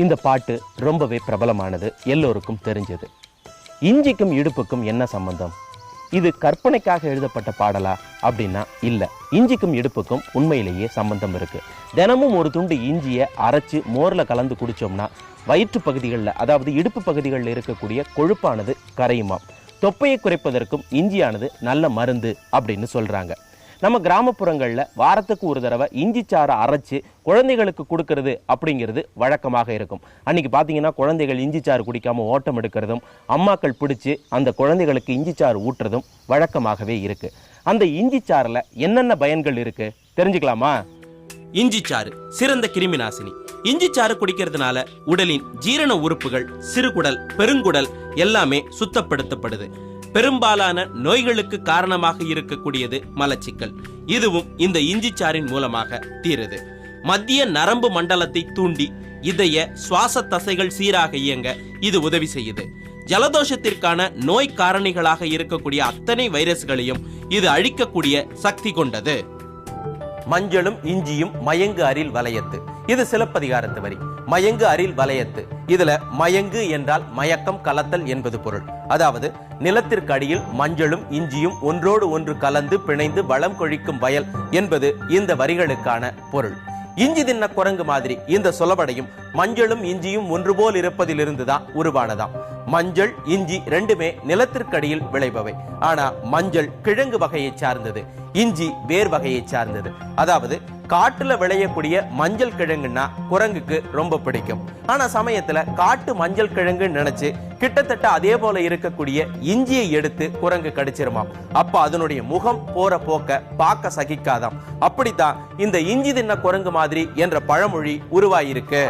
இந்த பாட்டு ரொம்பவே பிரபலமானது, எல்லோருக்கும் தெரிஞ்சது. இஞ்சிக்கும் இடுப்புக்கும் என்ன சம்பந்தம்? இது கற்பனைக்காக எழுதப்பட்ட பாடலா அப்படின்னா இல்லை. இஞ்சிக்கும் இடுப்புக்கும் உண்மையிலேயே சம்பந்தம் இருக்கு. தினமும் ஒரு துண்டு இஞ்சியை அரைச்சு மோரில் கலந்து குடிச்சோம்னா வயிற்று பகுதிகளில், அதாவது இடுப்பு பகுதிகளில் இருக்கக்கூடிய கொழுப்பானது கரையுமாம். தொப்பையை குறைப்பதற்கும் இஞ்சியானது நல்ல மருந்து அப்படின்னு சொல்றாங்க. நம்ம கிராமப்புறங்களில் வாரத்துக்கு ஒரு தடவை இஞ்சி சாறை அரைச்சு குழந்தைகளுக்கு கொடுக்கறது அப்படிங்கிறது வழக்கமாக இருக்கும். அன்னைக்கு பார்த்தீங்கன்னா குழந்தைகள் இஞ்சி சாறு குடிக்காம ஓட்டம் எடுக்கிறதும், அம்மாக்கள் பிடிச்சி அந்த குழந்தைகளுக்கு இஞ்சி சாறு ஊட்டுறதும் வழக்கமாகவே இருக்கு. அந்த இஞ்சி சாறில் என்னென்ன பயன்கள் இருக்கு தெரிஞ்சுக்கலாமா? இஞ்சி சாறு சிறந்த கிருமி நாசினி. இஞ்சி சாறு குடிக்கிறதுனால உடலின் ஜீரண உறுப்புகள், சிறுகுடல், பெருங்குடல் எல்லாமே சுத்தப்படுத்தப்படுது. பெரும்பாலான நோய்களுக்கு காரணமாக இருக்கக்கூடியது மலச்சிக்கல். இதுவும் இந்த இஞ்சி சாறின் மூலமாக தீருது. மத்திய நரம்பு மண்டலத்தை தூண்டி இதய சுவாச தசைகள் சீராக இயங்க இது உதவி செய்யுது. ஜலதோஷத்திற்கான நோய் காரணிகளாக இருக்கக்கூடிய அத்தனை வைரஸ்களையும் இது அழிக்கக்கூடிய சக்தி கொண்டது. மஞ்சளும் இஞ்சியும் மயங்கு அரில் வளையத்து. இது சிலப்பதிகாரத்து வரி. மயங்கு அரில் வளையத்து. இதுல மயங்கு என்றால் மயக்கம் கலத்தல் என்பது பொருள். அதாவது நிலத்திற்கு அடியில் மஞ்சளும் இஞ்சியும் ஒன்றோடு ஒன்று கலந்து பிணைந்து வளம் கொழிக்கும் வயல் என்பது இந்த வரிகளுக்கான பொருள். இஞ்சி தின்ன குரங்கு மாதிரி இந்த சொலவடையும் மஞ்சளும் இஞ்சியும் ஒன்று போல் இருப்பதிலிருந்து தான் உருவானதாம். மஞ்சள், இஞ்சி ரெண்டுமே நிலத்திற்கடியில் விளைபவை. ஆனா மஞ்சள் கிழங்கு வகையை சார்ந்தது, இஞ்சி வேர் வகையை சார்ந்தது. அதாவது காட்டுல விளையக்கூடிய மஞ்சள் கிழங்குன்னா குரங்குக்கு ரொம்ப பிடிக்கும். ஆனா சமயத்துல காட்டு மஞ்சள் கிழங்கு நினைச்சு கிட்டத்தட்ட அதே போல இருக்கக்கூடிய இஞ்சியை எடுத்து குரங்கு கடிச்சிருமாம். அப்ப அதனுடைய முகம் போற போக்க பார்க்க சகிக்காதாம். அப்படித்தான் இந்த இஞ்சி தின்ன குரங்கு மாதிரி என்ற பழமொழி உருவாயிருக்கு.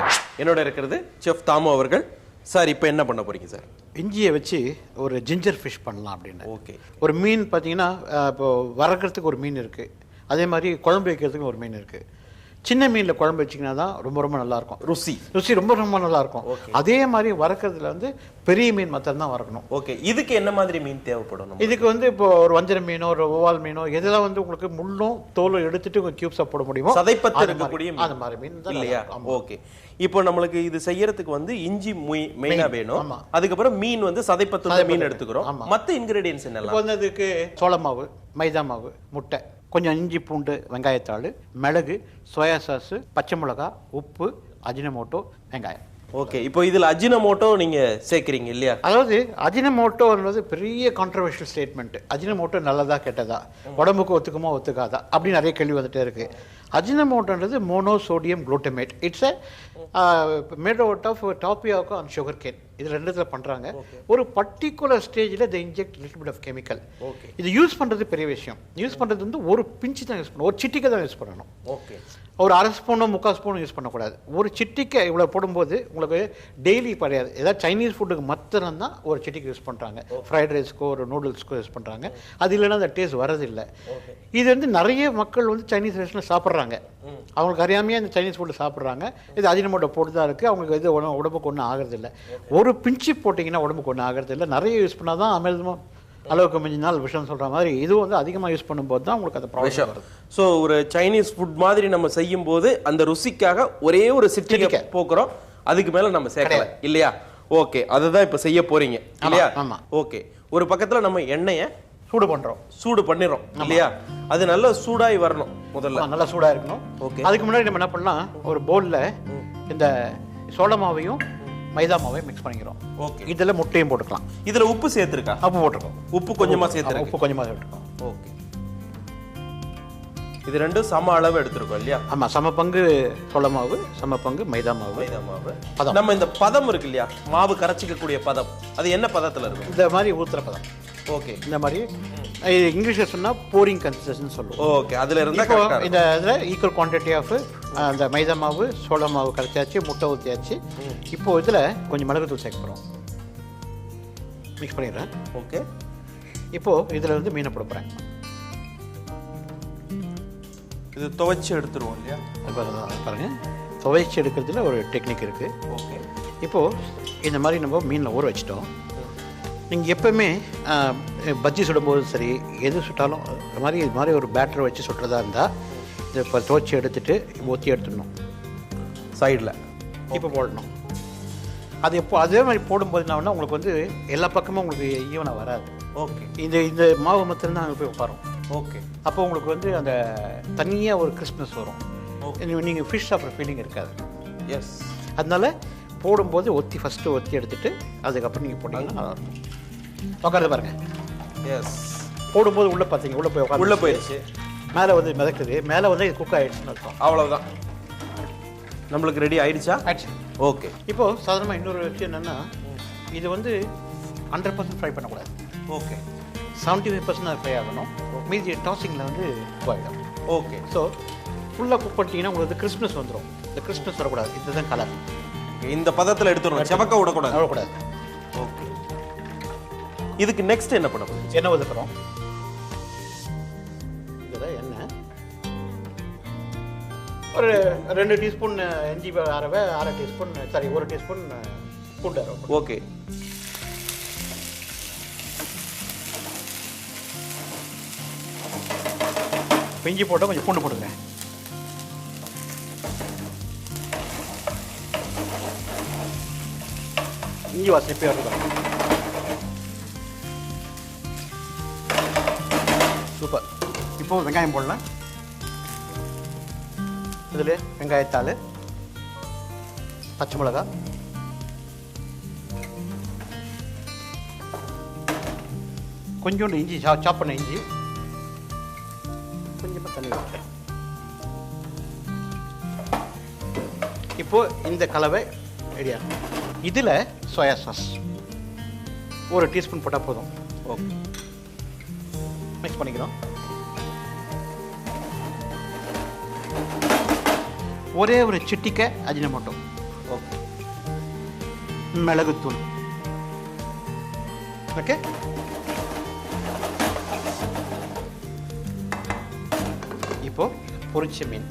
என்னோட இருக்கிறது செஃப் தாமு அவர்கள். சார், இப்போ என்ன பண்ண போறீங்க சார்? இஞ்சியை வச்சு ஒரு ஜிஞ்சர் ஃபிஷ் பண்ணலாம் அப்படின்னு. ஓகே. ஒரு மீன் பார்த்தீங்கன்னா, இப்போ வறுக்கிறதுக்கு ஒரு மீன் இருக்குது, அதே மாதிரி குழம்பு வைக்கிறதுக்கு ஒரு மீன் இருக்குது. சின்ன மீனில் குழம்பு வச்சிங்கன்னா தான் ரொம்ப ரொம்ப நல்லாயிருக்கும். ருசி ரொம்ப ரொம்ப நல்லாயிருக்கும். அதே மாதிரி வறுக்கிறதுல வந்து பெரிய மீன் மாத்திரம் தான் வறுக்கணும். ஓகே. இதுக்கு என்ன மாதிரி மீன் தேவைப்படும்? இதுக்கு வந்து இப்போ ஒரு வஞ்சர மீனோ ஒரு ஓவால் மீனோ எதெல்லாம் வந்து உங்களுக்கு முள்ளும் தோலும் எடுத்துட்டு உங்க கியூப்ஸா போட முடியுமோ சதைப்பத்து இருக்கக்கூடிய அந்த மாதிரி மீன் தான் இல்லையா? ஓகே. இப்போ நம்மளுக்கு இது செய்யறதுக்கு வந்து இஞ்சி மெயினா வேணும். அதுக்கப்புறம் மீன் வந்து சதைப்பத்து மீன் எடுத்துக்கிறோம். மற்ற இன்கிரீடியன்ஸ் என்னெல்லாம்? வந்து அதுக்கு சோள மாவு, மைதா மாவு, முட்டை, கொஞ்சம் இஞ்சி பூண்டு வெங்காயத்தாள், மிளகு, சோயா சாஸ், பச்சை மிளகா, உப்பு, அஜினமோட்டோ, வெங்காயம். ஓகே. இப்போ இதுல அஜினமோட்டோ நீங்க சேர்க்கிறீங்க இல்லையா? அதாவது அஜினமோட்டோன்றது பெரிய கான்ட்ரவர்ஷியல் ஸ்டேட்மெண்ட். அஜினமோட்டோ நல்லதா கெட்டதா, உடம்புக்கு ஒத்துக்குமா ஒத்துக்காதா அப்படின்னு நிறைய கேள்வி வந்துட்டே இருக்கு. அஜினமோட்டோன்றது monosodium glutamate. It's made out of tapioca and sugar cane. இது ரெண்டுத்துல பண்றாங்க. ஒரு பர்டிகுலர் ஸ்டேஜில் they inject little bit of chemical. இது யூஸ் பண்றது பெரிய விஷயம். யூஸ் பண்றது வந்து ஒரு பிஞ்சு தான் யூஸ் பண்ணணும், ஒரு சிட்டிக்கை தான் யூஸ் பண்ணணும். ஓகே. ஒரு அரை ஸ்பூனோ 3/4 ஸ்பூனும் யூஸ் பண்ணக்கூடாது. ஒரு சிட்டிக்கை இவ்வளோ போடும்போது உங்களுக்கு டெய்லி கிடையாது. ஏதாவது சைனீஸ் ஃபுட்டுக்கு மாத்திரம் தான் ஒரு சிட்டிக்கு யூஸ் பண்ணுறாங்க. ஃப்ரைட் ரைஸ்க்கோ ஒரு நூடுல்ஸ்க்கோ யூஸ் பண்ணுறாங்க. அது இல்லைன்னா அந்த டேஸ்ட் வரதில்லை. இது வந்து நிறைய மக்கள் வந்து சைனீஸ் ரெஸ்டாரண்ட் சாப்பிட்றாங்க. அவங்களுக்கு அறியாமையே அந்த சைனீஸ் ஃபுட்டு சாப்பிட்றாங்க. இது அஜினமோட்டோ போட்டு தான் இருக்குது. அவங்களுக்கு இது உடம்புக்கு ஒன்றும் ஆகிறதில்லை. ஒரு பிஞ்சு போட்டிங்கன்னா உடம்புக்கு ஒன்றும் ஆகிறதில்லை. நிறைய யூஸ் பண்ணால் தான் அமிர்தமாக அளவுக்கு மிஞ்சினால் விஷம் சொல்ற மாதிரி இது வந்து அதிகமாக யூஸ் பண்ணும்போது தான் உங்களுக்கு அந்த ப்ராப்ளம் வருது. ஸோ ஒரு சைனீஸ் ஃபுட் மாதிரி நம்ம செய்யும் போது அந்த ருசிக்காக ஒரே ஒரு சிட்டிகை போக்குறோம், அதுக்கு மேல நம்ம சேர்க்கல இல்லையா? ஓகே. அதுதான் இப்போ செய்ய போறீங்க இல்லையா? ஆமா. ஓகே. ஒரு பக்கத்துல நம்ம எண்ணெயை சூடு பண்ணிடுறோம் இல்லையா? அது நல்லா சூடாகி வரணும். முதல்ல நல்லா சூடா இருக்கணும். ஓகே. அதுக்கு முன்னாடி நம்ம என்ன பண்ணலாம், ஒரு பவுல்ல இந்த சோள மாவையும் மைதா மாவையும் மிக்ஸ் பண்ணிக்கிறோம். ஓகே. இதில் முட்டையும் போட்டுக்கலாம். இதுல உப்பு சேர்த்துருக்கா? உப்பு போட்டுருக்கோம். உப்பு கொஞ்சமா சேர்த்துருக்கோம். உப்பு கொஞ்சமா சேர்த்துருக்கோம். ஓகே. இது ரெண்டும் சம அளவு எடுத்துருக்கோம் இல்லையா? ஆமா. சம பங்கு சோள மாவு, சம பங்கு மைதா மாவு. பதம் நம்ம இந்த பதம் இருக்கு இல்லையா, மாவு கரைச்சிக்கக்கூடிய பதம், அது என்ன பதத்துல இருக்கும்? இந்த மாதிரி ஊத்துற பதம். ஓகே. இந்த மாதிரி இங்கிலீஷ்ல சொன்னா போரிங் கன்சிஸ்டன்சி சொல்லுவோம். ஓகே. அதுல இருந்தா இந்த இதுல ஈக்குவல் குவான்டிட்டி ஆஃப் அந்த மைதா மாவு, சோள மாவு கரைச்சாச்சு, முட்டை ஊற்றியாச்சு. இப்போ இதுல கொஞ்சம் மிளகுத்தூள் சேர்க்க போறோம். மிக்ஸ் பண்ணிடுறேன். ஓகே. இப்போ இதுல வந்து மீனை போட போறேன். இது துவைச்சு எடுத்துருவோம் இல்லையா? பாருங்க, துவைச்சு எடுக்கிறதுல ஒரு டெக்னிக் இருக்கு. ஓகே. இப்போ இந்த மாதிரி நம்ம மீனில் ஊற வச்சிட்டோம். நீங்கள் எப்பவுமே பஜ்ஜி சுடும்போது சரி, எது சுட்டாலும் இது மாதிரி ஒரு பேட்டரை வச்சு சுட்டுறதா இருந்தால் இதை இப்போ துவைச்சி எடுத்துட்டு ஊற்றி எடுத்துடணும். சைடில் இப்போ போடணும். அது எப்போ அதே மாதிரி போடும்போது என்ன உங்களுக்கு வந்து எல்லா பக்கமும் உங்களுக்கு ஈவனாக வராது. ஓகே. இந்த மாவு மத்திரம் தான் அங்கே போய் உட்காரும். ஓகே. அப்போ உங்களுக்கு வந்து அந்த தனியாக ஒரு கிறிஸ்மஸ் வரும். நீங்கள் ஃபிஷ் சாப்பிட்ற ஃபீலிங் இருக்காது. எஸ். அதனால போடும்போது ஃபஸ்ட்டு ஒத்தி எடுத்துட்டு அதுக்கப்புறம் நீங்கள் போட்டிங்கன்னா நல்லாயிருக்கும். உட்காந்து பாருங்கள். எஸ். போடும்போது உள்ளே பார்த்தீங்க உள்ளே போய் உட்காந்து உள்ளே போயிடுச்சு. மேலே வந்து மிதக்குது, மேலே வந்து இது குக் ஆகிடுச்சுன்னு அர்த்தம். அவ்வளோதான், நம்மளுக்கு ரெடி ஆயிடுச்சா? ஆயிடுச்சு. ஓகே. இப்போது சாதாரணமாக இன்னொரு விஷயம் என்னென்னா, இது வந்து 100% ஃப்ரை பண்ணக்கூடாது. ஓகே. 75% ஃப்ரை ஆகணும். மீதி டாஸிங்கில் வந்து குக் ஆகிடும். ஓகே. ஸோ ஃபுல்லாக குக் பண்ணிட்டீங்கன்னா உங்களுக்கு வந்து கிறிஸ்மஸ் வந்துடும். இந்த கிறிஸ்மஸ் வரக்கூடாது, இதுதான் கலர். இந்த பதத்தில் எடுத்துடணும், செவக்க விடக்கூடாது. விடக்கூடாது. ஓகே. இதுக்கு நெக்ஸ்ட் என்ன பண்ண போகிறோம்? எண்ணெய் ஊற்றுக்கிறோம். இதில் எண்ணெய் ஒரு 2 டீஸ்பூன் இஞ்சி அரவை, 1/2 டீஸ்பூன் 1 டீஸ்பூன் பூண்டு அரவை. ஓகே. இஞ்சி போட்டால் கொஞ்சம் பூண்டு போட்டுக்கிறேன். இஞ்சி வாசனை இப்போ வருது. சூப்பர். இப்போ வெங்காயம் போடலாம். இதில் வெங்காயத்தாள், பச்சை மிளகா, கொஞ்சோண்டு இஞ்சி, சாப் பண்ண இஞ்சி, கொஞ்சமாக தண்ணி வைக்கிறேன். இப்போது இந்த கலவை ரெடியா. இதில் சோயா சாஸ் 1 டீஸ்பூன் போட்டால் போதும். ஓகே. மிக்ஸ் பண்ணிக்கிறோம். ஒரே ஒரு சிட்டிக்கை அஜினமோட்டோ. ஓகே. மிளகுத்தூள். ஓகே. இப்போ பொரிச்ச மீன்.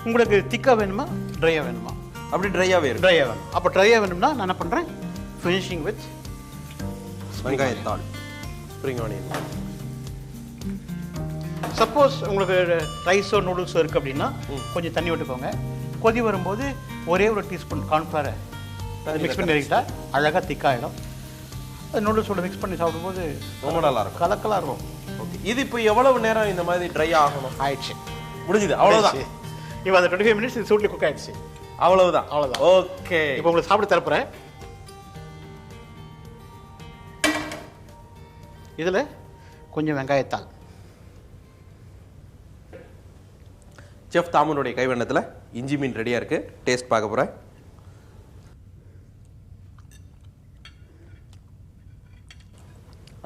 உங்களுக்கு திக்கா வேணுமா ட்ரையா வேணுமா? அப்படி ட்ரையாகவே இருக்கு. ட்ரையா வேணும். அப்போ ட்ரையா வேணும்னா நான் என்ன பண்ணுறேன், ஃபினிஷிங் வித் வெங்காயத்தாள், ஸ்ப்ரிங் ஆனியன். சப்போஸ் உங்களுக்கு ரைஸோ நூடுல்ஸோ இருக்குது அப்படின்னா கொஞ்சம் தண்ணி விட்டுக்கோங்க. கொதி வரும்போது ஒரே ஒரு டீஸ்பூன் கார்ன்ஃப்ளவரை மிக்ஸ் பண்ணி வைக்கிட்டா அழகாக திக்காகிடும். நூடுல்ஸோட மிக்ஸ் பண்ணி சாப்பிடும்போது ரொம்ப நல்லா இருக்கும், கலக்கலாக இருக்கும். ஓகே. இது இப்போ எவ்வளவு நேரம் இந்த மாதிரி ட்ரை ஆகணும்? ஆயிடுச்சு, முடிஞ்சுது, அவ்வளோதான். இப்போ அந்த 25 மினிட்ஸ் இது சூட்டில் குக் ஆயிடுச்சு. அவ்வளவுதான். அவ்வளோதான். ஓகே. இப்போ உங்களுக்கு சாப்பிட தரப்புறேன். இதில் கொஞ்சம் வெங்காயத்தாள். செஃப் தாமனுடைய கைவண்ணத்தில் இஞ்சி மீன் ரெடியாக இருக்கு. டேஸ்ட் பார்க்க போகிறேன்.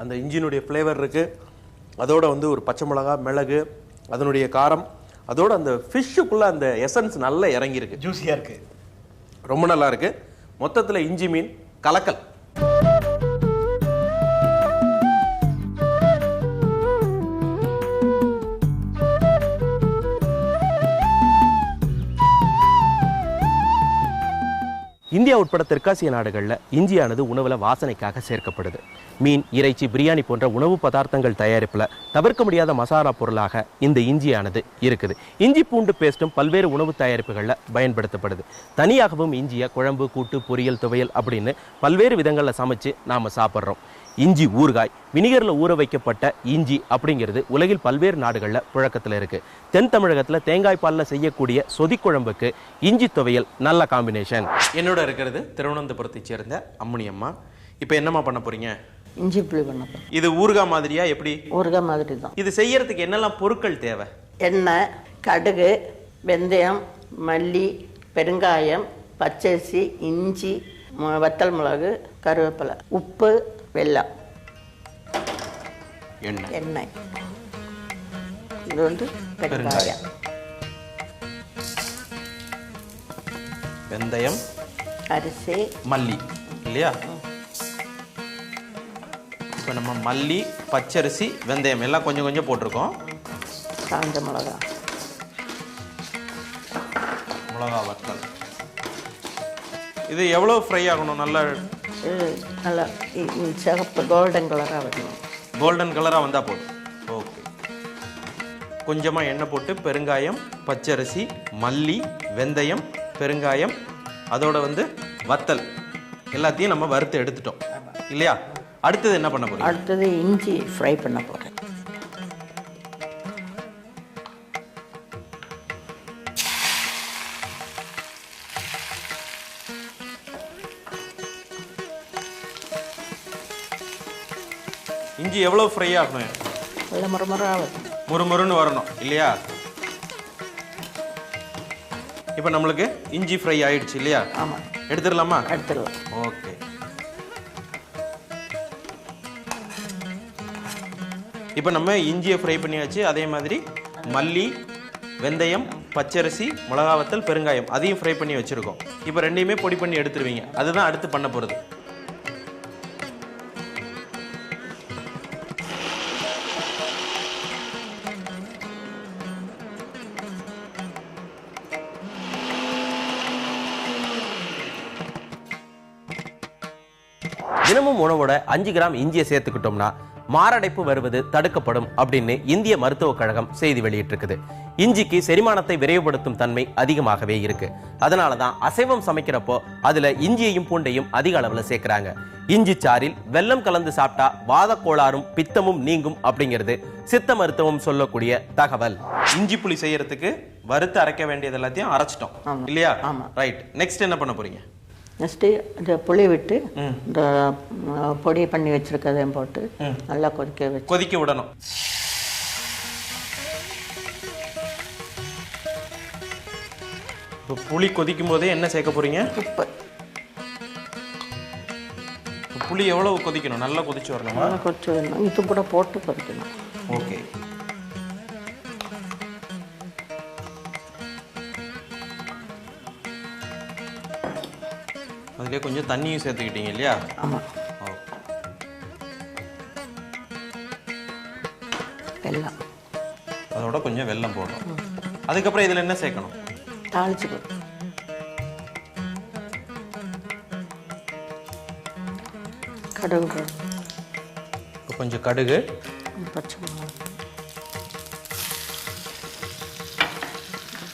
அந்த இஞ்சினுடைய ஃப்ளேவர் இருக்கு, அதோட வந்து ஒரு பச்சை மிளகா, மிளகு, அதனுடைய காரம், அதோட அந்த ஃபிஷ்ஷுக்குள்ள அந்த எசன்ஸ் நல்லா இறங்கியிருக்கு. ஜூஸியாக இருக்கு, ரொம்ப நல்லா இருக்கு. மொத்தத்தில் இஞ்சி மீன் கலக்கல். இந்தியா உட்பட தெற்காசிய நாடுகளில் இஞ்சியானது உணவில் வாசனைக்காக சேர்க்கப்படுது. மீன், இறைச்சி, பிரியாணி போன்ற உணவு பதார்த்தங்கள் தயாரிப்பில் தவிர்க்க முடியாத மசாலா பொருளாக இந்த இஞ்சியானது இருக்குது. இஞ்சி பூண்டு பேஸ்ட்டும் பல்வேறு உணவு தயாரிப்புகளில் பயன்படுத்தப்படுது. தனியாகவும் இஞ்சியை குழம்பு, கூட்டு, பொரியல், துவையல் அப்படின்னு பல்வேறு விதங்களில் சமைச்சு நாம் சாப்பிட்றோம். இஞ்சி ஊறுகாய், வினிகரில் ஊற வைக்கப்பட்ட இஞ்சி அப்படிங்கிறது உலகில் பல்வேறு நாடுகளில் புழக்கத்தில் இருக்குது. தென் தமிழகத்தில் தேங்காய் பாலில் செய்யக்கூடிய சொதிக்குழம்புக்கு இஞ்சி துவையல் நல்ல காம்பினேஷன். என்னோட இருக்கிறது திருவனந்தபுரத்தை சேர்ந்த அம்மணி அம்மா. இப்போ என்னம்மா பண்ண போறீங்க? இஞ்சி புளி பண்ண போகிறேன். இது ஊறுகாய் மாதிரியா எப்படி? ஊறுகாய் மாதிரி தான். இது செய்யறதுக்கு என்னெல்லாம் பொருட்கள் தேவை? எண்ணெய், கடுகு, வெந்தயம், மல்லி, பெருங்காயம், பச்சரிசி, இஞ்சி, வத்தல் மிளகு, கருவேப்பிலை, உப்பு, வெல்லம், எண்ணெய். இது வந்து பெருங்காயம், வெந்தயம், அரிசி, மல்லி இல்லையா? இப்போ நம்ம மல்லி, பச்சரிசி, வெந்தயம் எல்லாம் கொஞ்சம் கொஞ்சம் போட்டிருக்கோம். காஞ்ச மிளகா, மிளகா வத்தல். இது எவ்வளோ ஃப்ரை ஆகணும்? நல்லா இது நல்லா சிகப்பு கோல்டன் கலராக வரணும். கோல்டன் கலராக வந்தால் போதும். ஓகே. கொஞ்சமா எண்ணெய் போட்டு பெருங்காயம், பச்சரிசி, மல்லி, வெந்தயம், பெருங்காயம், அதோட வந்து வத்தல் எல்லாத்தையும் நம்ம வறுத்து எடுத்துட்டோம் இல்லையா? அடுத்தது என்ன பண்ண போறோம்? அடுத்தது இஞ்சி ஃப்ரை பண்ண போகிறேன். இஞ்சி எவ்வளவு ஃப்ரை ஆகணும்? நல்ல முறமுறா வரும். முறுமுறுன்னு வரணும் இல்லையா? இப்போ நம்மளுக்கு இஞ்சி ஃப்ரை ஆயிடுச்சு இல்லையா? ஆமாம், எடுத்துடலாமா? எடுத்துடலாம். ஓகே. இப்போ நம்ம இஞ்சியை ஃப்ரை பண்ணியாச்சு. அதே மாதிரி மல்லி, வெந்தயம், பச்சரிசி, மிளகா வத்தல், பெருங்காயம் அதையும் ஃப்ரை பண்ணி வச்சிருக்கோம். இப்போ ரெண்டையுமே பொடி பண்ணி எடுத்துருவீங்க. அதுதான் அடுத்து பண்ண போகிறது. தினமும் உணவோட 5 கிராம் இஞ்சியை சேர்த்துக்கிட்டோம்னா மாரடைப்பு வருவது தடுக்கப்படும் அப்படின்னு இந்திய மருத்துவக் கழகம் செய்தி வெளியிட்டிருக்குது. இஞ்சிக்கு செரிமானத்தை விரைவுபடுத்தும் தன்மை அதிகமாகவே இருக்கு. அதனாலதான் அசைவம் சமைக்கிறப்போ அதுல இஞ்சியையும் பூண்டையும் அதிக அளவுல சேர்க்கிறாங்க. இஞ்சி சாறில் வெல்லம் கலந்து சாப்பிட்டா வாத கோளாறும் பித்தமும் நீங்கும் அப்படிங்கிறது சித்த மருத்துவம் சொல்லக்கூடிய தகவல். இஞ்சி புளி செய்யறதுக்கு வறுத்து அரைக்க வேண்டியது எல்லாத்தையும் அரைச்சிட்டோம் இல்லையா? ரைட். நெக்ஸ்ட் என்ன பண்ண போறீங்க? நெக்ஸ்ட்டு இந்த புளி விட்டு இந்த பொடி பண்ணி வச்சுருக்கதையும் போட்டு நல்லா கொதிக்க விடணும். இப்போ புளி கொதிக்கும் போதே என்ன சேர்க்க போறீங்க? உப்பு. புளி எவ்வளவு கொதிக்கணும்? நல்லா கொதிச்சு வரணுமா? நல்லா கொதிச்சு வரணும். இது கூட போட்டு கொதிக்கணும். ஓகே. அதுலேயே கொஞ்சம் தண்ணியும் சேர்த்துக்கிட்டீங்க இல்லையா? ஆமாம். வெல்லம், அதோட கொஞ்சம் வெல்லம் போடணும். அதுக்கப்புறம் இதில் என்ன சேர்க்கணும்? தாளிச்சு கடுகு, கொஞ்சம் கடுகு, பச்சை மிளகாய்,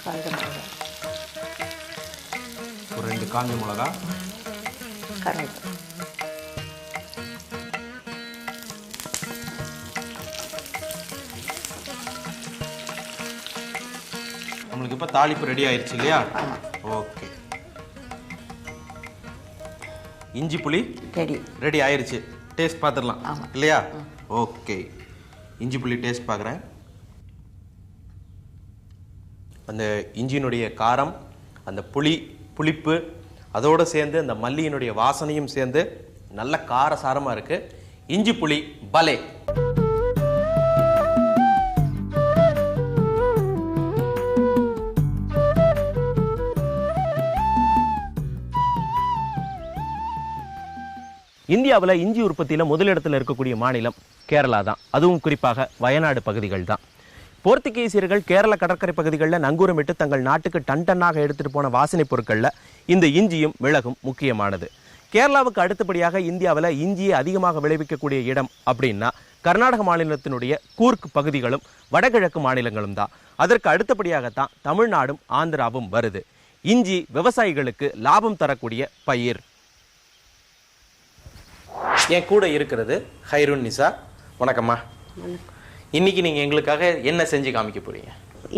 காஞ்ச மிளகாய், ஒரு 2 காஞ்ச மிளகா, கருவேப்பிலை. நம்மளுக்கு இப்போ தாளிப்பு ரெடி ஆயிடுச்சு இல்லையா? ஓகே. இஞ்சி புளி ரெடி ஆயிருச்சு. டேஸ்ட் பார்த்துடலாம் இல்லையா? ஓகே. இஞ்சி புளி டேஸ்ட் பார்க்குறேன். அந்த இஞ்சியினுடைய காரம், அந்த புளிப்பு அதோடு சேர்ந்து அந்த மல்லியினுடைய வாசனையும் சேர்ந்து நல்ல காரசாரமாக இருக்கு. இஞ்சி புளி பலே. இந்தியாவில் இஞ்சி உற்பத்தியில் முதலிடத்தில் இருக்கக்கூடிய மாநிலம் கேரளா தான். அதுவும் குறிப்பாக வயநாடு பகுதிகள் தான். போர்த்துகீசியர்கள் கேரள கடற்கரை பகுதிகளில் நங்கூரமிட்டு தங்கள் நாட்டுக்கு டன்னாக எடுத்துட்டு போன வாசனை பொருட்களில் இந்த இஞ்சியும் மிளகும் முக்கியமானது. கேரளாவுக்கு அடுத்தபடியாக இந்தியாவில் இஞ்சியை அதிகமாக விளைவிக்கக்கூடிய இடம் அப்படின்னா கர்நாடக மாநிலத்தினுடைய கூர்க் பகுதிகளும் வடகிழக்கு மாநிலங்களும் தான். அதற்கு அடுத்தபடியாகத்தான் தமிழ்நாடும் ஆந்திராவும் வருது. இஞ்சி விவசாயிகளுக்கு லாபம் தரக்கூடிய பயிர். என் கூட இருக்கிறது ஹைருன் நிசா. வணக்கம்மா. இன்னைக்கு நீங்க எங்களுக்காக என்ன செஞ்சு காமிக்க போறீங்க?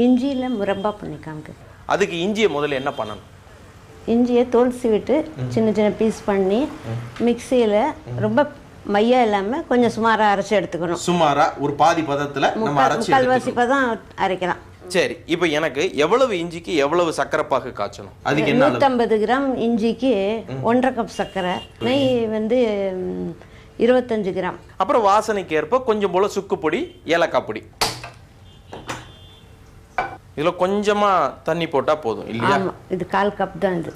இஞ்சியில் முரப்பா பண்ணி காமிக்க. அதுக்கு இஞ்சியை முதல்ல என்ன பண்ணணும்? இஞ்சியை தோல் சீவிட்டு சின்ன சின்ன பீஸ் பண்ணி மிக்சியில் ரொம்ப மையா இல்லாமல் கொஞ்சம் சுமாராக அரைச்சி எடுத்துக்கணும். சுமாரா ஒரு பாதி பதத்தில் நம்ம அரைச்சி முக்கால்வாசி பதம் அரைக்கலாம். சரி, இப்போ எனக்கு எவ்வளவு இஞ்சிக்கு எவ்வளவு சர்க்கரை பாகு காய்ச்சணும்? அதுக்கு என்ன? 150 கிராம் இஞ்சிக்கு 1.5 கப் சர்க்கரை, நெய் வந்து 25 கிராம். அப்புறம் வாசனைக்கு ஏற்ப கொஞ்சம் போல சுக்கு பொடி, ஏலக்காய் பொடி. இதுல கொஞ்சமா தண்ணி போட்டா போதும் இல்லையா? ஆமா, இது 1/4 கப் தான் இது.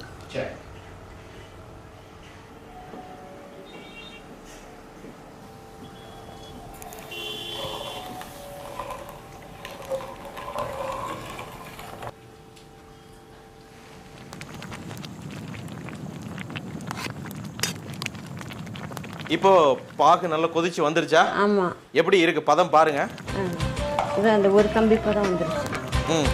இப்போ பாகு நல்லா கொதிச்சு வந்துருச்சா? ஆமா. எப்படி இருக்கு பதம் பாருங்க. அதான் அந்த ஒரு கம்பி பதம் வந்துருச்சு. ம்.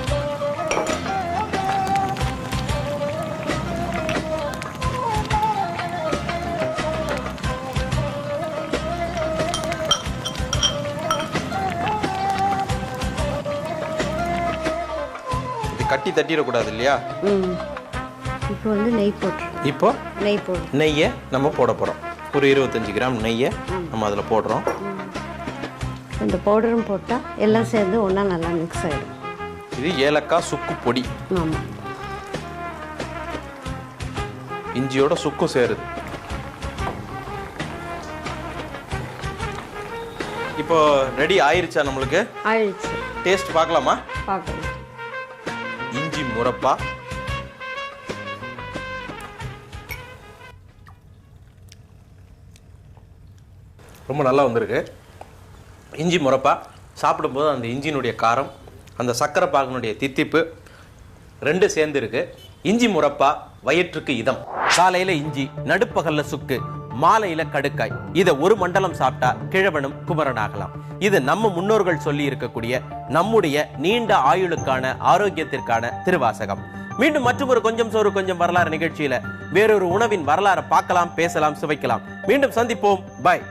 கட்டி தட்டிடக்கூடாது இல்லையா? இப்போ வந்து நெய் போட்டு இப்போ நெய் போடு நெய்யை நம்ம போட போகிறோம். ஒரு 25 கிராம் நெய்யை நம்ம அதில் போடுறோம். இந்த பவுடரும் போட்டால் எல்லாம் சேர்ந்து ஒன்றா நல்லா மிக்ஸ் ஆகிடும். இது ஏலக்காய் சுக்கு பொடி. ஆமாம், இஞ்சியோட சுக்கும் சேருது. இப்போ ரெடி ஆயிருச்சா நம்மளுக்கு? ஆயிடுச்சு. டேஸ்ட் பார்க்கலாமா? பார்க்கலாம். இஞ்சி முரப்பா ரொம்ப நல்லா வந்திருக்கு. இஞ்சி முரப்பா சாப்பிடும்போது அந்த இஞ்சினுடைய காரம், அந்த சக்கரை பாகனுடைய தித்திப்பு ரெண்டு சேர்ந்து இருக்கு. இஞ்சி முரப்பா வயிற்றுக்கு இதம். காலையில இஞ்சி, நடுப்பகல்ல சுக்கு, மாலையில கடுக்காய். இதை ஒரு மண்டலம் சாப்பிட்டா கிழவனும் குமரனாகலாம். இது நம்ம முன்னோர்கள் சொல்லி இருக்கக்கூடிய நம்முடைய நீண்ட ஆயுளுக்கான ஆரோக்கியத்திற்கான திருவாசகம். மீண்டும் மற்றொரு கொஞ்சம் சோறு கொஞ்சம் வரலாறு நிகழ்ச்சியில வேறொரு உணவின் வரலாறு பார்க்கலாம், பேசலாம், சுவைக்கலாம். மீண்டும் சந்திப்போம். பாய்.